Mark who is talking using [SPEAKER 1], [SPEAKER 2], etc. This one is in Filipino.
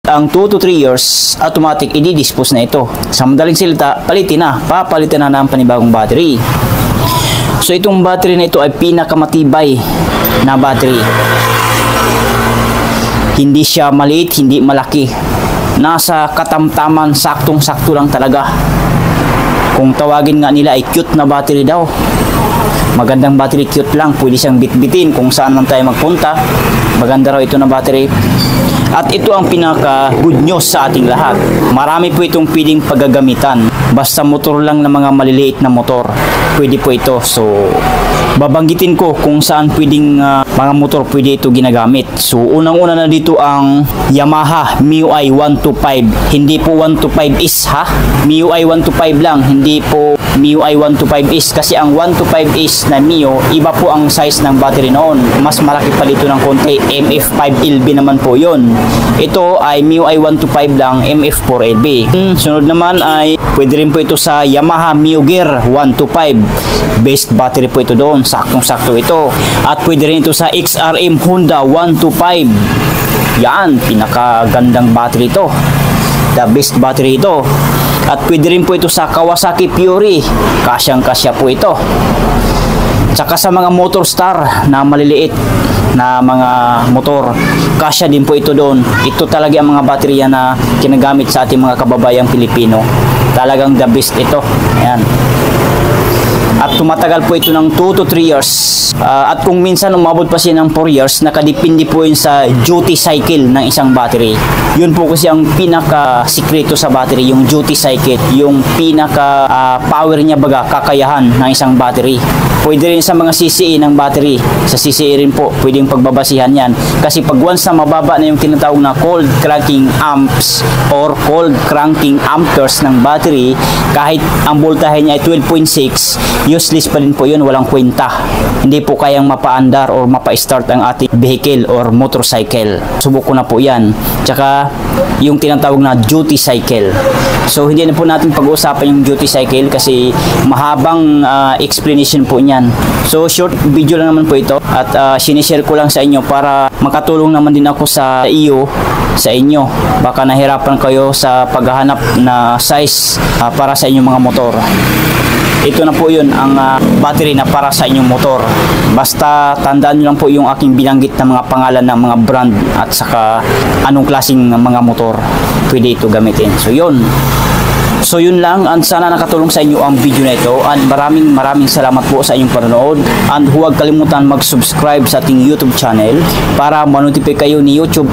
[SPEAKER 1] ang 2 to 3 years, automatic i-dispose na ito. Sa madaling salita, papalitin na ng panibagong battery. So itong battery na ito ay pinakamatibay na battery. Hindi siya maliit, hindi malaki. Nasa katamtaman, saktong-sakto lang talaga. Kung tawagin nga nila ay cute na battery daw. Magandang battery, cute lang. Pwede siyang bitbitin kung saan man tayo magpunta. Maganda raw ito na battery. At ito ang pinaka good news sa ating lahat. Marami po itong pwedeng paggagamitan. Basta motor lang na mga maliliit na motor. Pwede po ito. So, babanggitin ko kung saan pwedeng mga motor pwede ito ginagamit. So, unang-una na dito ang Yamaha MIUI 125. Hindi po 125 is ha. MIUI 125 lang. Hindi po MIUI 125 is. Kasi ang 125 is na Mio, iba po ang size ng battery noon. Mas malaki pa dito ng konti. MF5LB naman po yun. Ito ay MIUI 125 lang, MF4LB. Sunod naman ay pwede rin po ito sa Yamaha Mio Gear 125. Best battery po ito doon. Saktong-sakto ito. At pwede rin ito sa XRM Honda 125. Yan, pinakagandang battery ito. The best battery ito. At pwede rin po ito sa Kawasaki Fury. Kasyang-kasya po ito. Tsaka sa mga Motor Star na maliliit na mga motor, kasya din po ito doon. Ito talaga ang mga baterya na kinagamit sa ating mga kababayang Pilipino. Talagang the best ito. Ayan. At tumatagal po ito ng 2 to 3 years. At kung minsan umabot pa siya ng 4 years, nakadepende po yun sa duty cycle ng isang battery. Yun po kasi ang pinaka-sikreto sa battery, yung duty cycle, yung pinaka-power niya baga, kakayahan ng isang battery. Pwede rin sa mga CCE ng battery. Sa CCE rin po, pwedeng pagbabasihan yan. Kasi pag once na mababa na yung tinatawag na cold cranking amps or cold cranking amperes ng battery, kahit ang voltahe niya ay 12.6, useless pa rin po yun, walang kwenta. Hindi po kayang mapa-andar or mapa-start ang ating vehicle or motorcycle. Subok ko na po yan. Tsaka yung tinatawag na duty cycle. So hindi na po natin pag-uusapan yung duty cycle kasi mahabang explanation po niyan. So short video lang naman po ito at sinishare ko lang sa inyo para makatulong naman din ako sa inyo. Baka nahirapan kayo sa paghahanap na size para sa inyong mga motor. Ito na po yun ang battery na para sa inyong motor. Basta tandaan nyo lang po yung aking binanggit na mga pangalan ng mga brand at saka anong klaseng mga motor pwede ito gamitin. So yun lang, and sana nakatulong sa inyo ang video na ito, and maraming salamat po sa inyong panonood, and huwag kalimutan mag-subscribe sa ating YouTube channel para ma-notify kayo ni YouTube